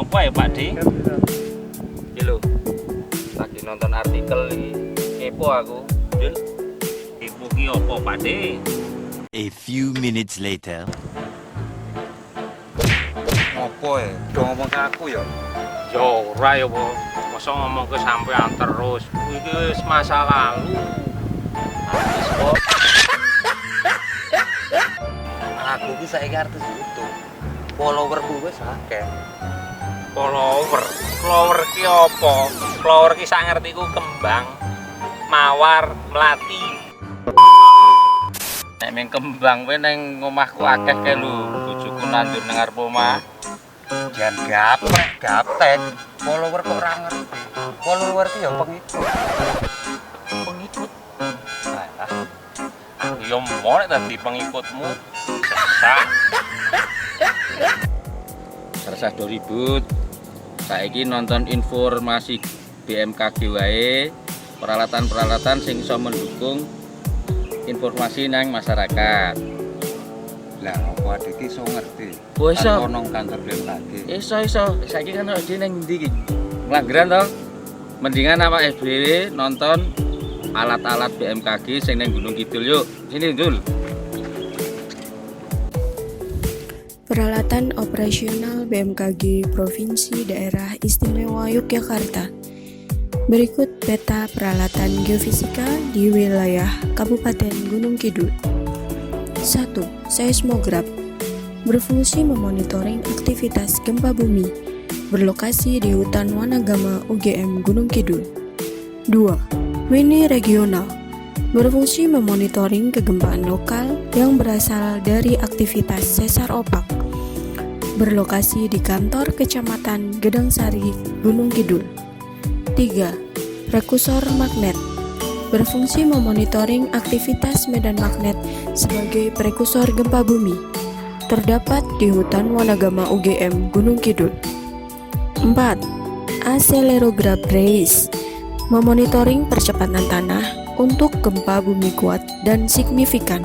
apa ya Pak D? Iki lho. Lagi nonton artikel iki. Kepo aku. Jul. Kepo ki apa Pak D? A few minutes later. Apa ya? Udah ngomong ke aku ya? Yo ora ya, Po. Masa ngomong ke sampean terus. Iki wis masa lalu. Habis kok. Aku ki saiki artis YouTube. Followerku wis akeh. Flower ki apa? Flower ki sak ngertiku kembang, mawar, melati. Nek ming kembang kowe ning omahku akeh kae lho, bojoku nandur nang ngarep omah. Jangan gaptek. Follower kok ora ngerti. Follower ki ya pengikut. Pengikut. Alah. Aku yo mau nek dadi pengikutmu. Sesat. Resah do ribut. Saiki nonton informasi BMKG wae, peralatan-peralatan sing iso mendukung informasi nang masyarakat. Lah apa adik ki iso ngerti? Oh, iso. Kan ono kantor BMKG. Iso. Saiki kan ono dhewe nang ndi iki? Nglanggeran to. Mendingan awake dhewe nonton alat-alat BMKG sing nang Gunung Kidul yuk. Sini, Dul. Peralatan operasional BMKG Provinsi Daerah Istimewa Yogyakarta. Berikut peta peralatan geofisika di wilayah Kabupaten Gunung Kidul. 1. Seismograf berfungsi memonitoring aktivitas gempa bumi, berlokasi di hutan Wanagama UGM Gunung Kidul. 2. Mini regional berfungsi memonitoring kegempaan lokal yang berasal dari aktivitas sesar opak, berlokasi di kantor Kecamatan Gedangsari, Gunung Kidul. 3. Prekursor magnet berfungsi memonitoring aktivitas medan magnet sebagai prekursor gempa bumi, terdapat di hutan Wanagama UGM Gunung Kidul. 4. Accelerogram race memonitoring percepatan tanah untuk gempa bumi kuat dan signifikan,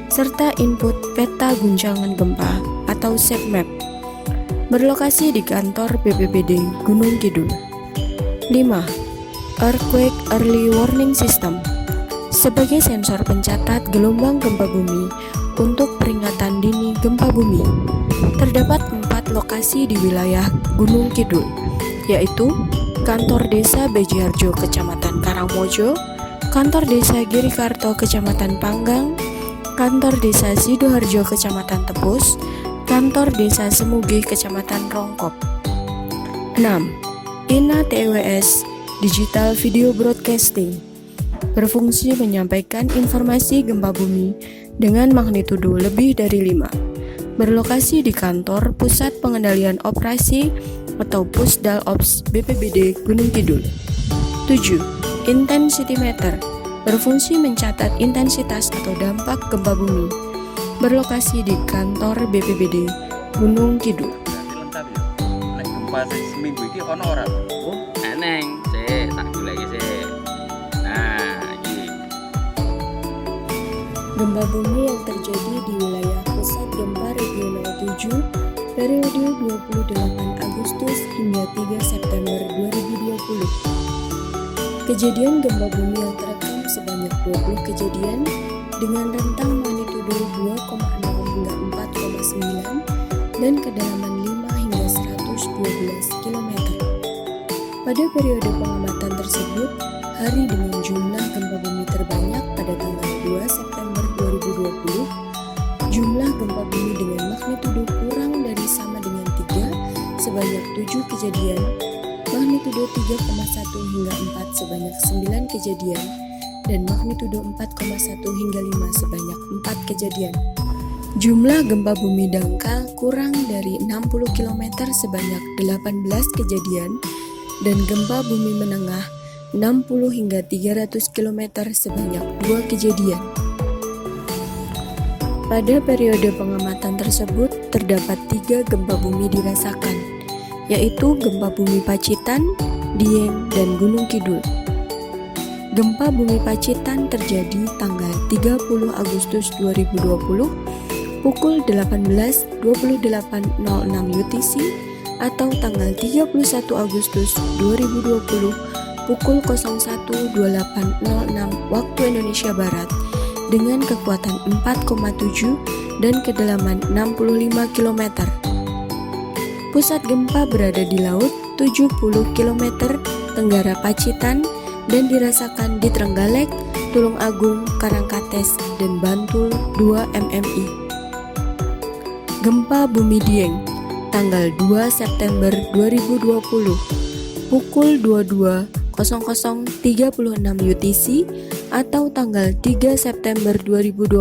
serta input peta guncangan gempa atau SEPMAP, berlokasi di kantor BPBD Gunung Kidul. 5. Earthquake Early Warning System sebagai sensor pencatat gelombang gempa bumi untuk peringatan dini gempa bumi. Terdapat 4 lokasi di wilayah Gunung Kidul, yaitu Kantor Desa Bejiharjo Kecamatan Karangmojo, Kantor Desa Girikarto Kecamatan Panggang, Kantor Desa Sidoharjo Kecamatan Tepus, Kantor Desa Semugi Kecamatan Rongkop. 6. INA TWS Digital Video Broadcasting berfungsi menyampaikan informasi gempa bumi dengan magnitudo lebih dari 5, berlokasi di Kantor Pusat Pengendalian Operasi atau Pusdal Ops BPBD Gunung Kidul. 7. Intensity Meter berfungsi mencatat intensitas atau dampak gempa bumi, berlokasi di Kantor BPBD Gunung Kidul. Lengkap ya. Nek gempa seminggu iki ono ora? Oh, eneng. Sik, tak goleki sik. Nah, iki. Gempa bumi yang terjadi di wilayah pusat gempa regional 7 periode 28 Agustus hingga 3 September 2020. Kejadian gempa bumi yang terekam sebanyak 20 kejadian dengan rentang magnitudo 2,0 hingga 4,9 dan kedalaman 5 hingga 112 km. Pada periode pengamatan tersebut, hari dengan jumlah gempa bumi terbanyak pada tanggal 2 September 2020, jumlah gempa bumi dengan magnitudo kurang dari sama dengan 3 sebanyak 7 kejadian, magnitudo 3,1 hingga 4 sebanyak 9 kejadian, dan magnitudo 4,1 hingga 5 sebanyak 4 kejadian. Jumlah gempa bumi dangkal kurang dari 60 km sebanyak 18 kejadian, dan gempa bumi menengah 60 hingga 300 km sebanyak 2 kejadian. Pada periode pengamatan tersebut terdapat 3 gempa bumi dirasakan, yaitu gempa bumi Pacitan, Dieng, dan Gunung Kidul. Gempa bumi Pacitan terjadi tanggal 30 Agustus 2020 pukul 18.28.06 UTC atau tanggal 31 Agustus 2020 pukul 01.28.06 waktu Indonesia Barat dengan kekuatan 4,7 dan kedalaman 65 km. Pusat gempa berada di laut 70 km tenggara Pacitan dan dirasakan di Trenggalek, Tulung Agung, Karangkates, dan Bantul 2 mmi. Gempa Bumi Dieng, tanggal 2 September 2020, pukul 22.00.36 UTC atau tanggal 3 September 2020,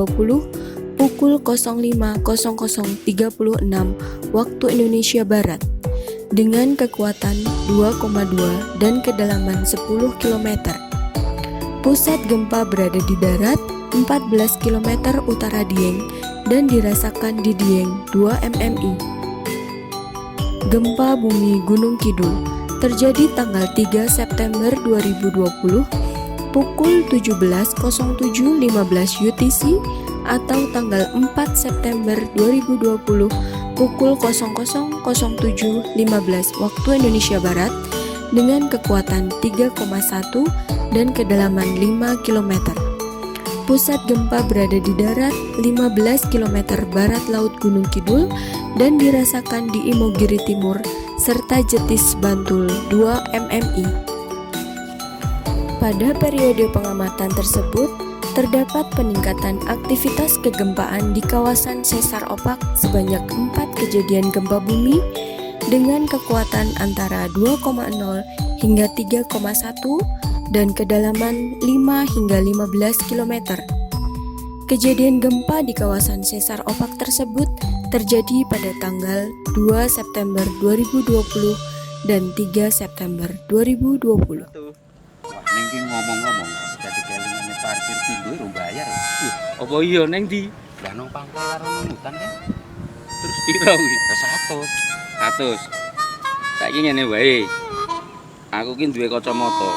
pukul 05.00.36 waktu Indonesia Barat dengan kekuatan 2,2 dan kedalaman 10 km. Pusat gempa berada di darat 14 km utara Dieng dan dirasakan di Dieng 2 mmi. Gempa Bumi Gunung Kidul terjadi tanggal 3 September 2020 pukul 17.07.15 UTC atau tanggal 4 September 2020 pukul 00.07.15 waktu Indonesia Barat dengan kekuatan 3,1 dan kedalaman 5 km. Pusat gempa berada di darat 15 km barat laut Gunung Kidul dan dirasakan di Imogiri Timur serta Jetis Bantul 2 mmi. Pada periode pengamatan tersebut, terdapat peningkatan aktivitas kegempaan di kawasan sesar opak sebanyak 4 kejadian gempa bumi dengan kekuatan antara 2,0 hingga 3,1 dan kedalaman 5 hingga 15 km. Kejadian gempa di kawasan sesar opak tersebut terjadi pada tanggal 2 September 2020 dan 3 September 2020. Wah, ning ki ngomong-ngomong dadi kelingane parkir pindho ora bayar. Apa iya neng di? Lah nang pangkal karo nang hutan kan Terus piro iki? 100. 100. Saiki ngene wae. Aku ki duwe kacamata.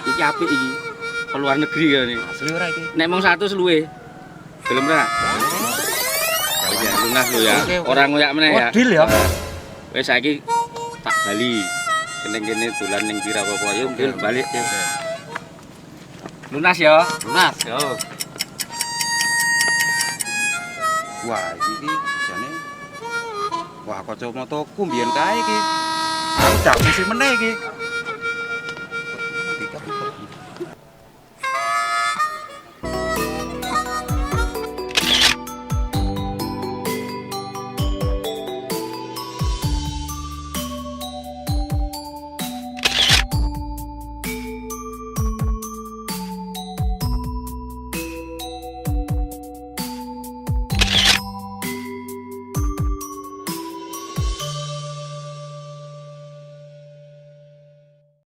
Iki apik iki. Ke luar negeri kene. Asli ora iki? Nek mung 100 luwe. Gelem ra? Ya lunas lho ya. Oke. Ora ngoyak meneh ya. Deal ya. Wis saiki tak bali. Kene dolan ning kira apa ya mungkin balik ya. Lunas ya. Lunas. Yo. Wah, iki jane. Wah, kacamataku mbiyen kae iki. Aku dak mesti meneh iki.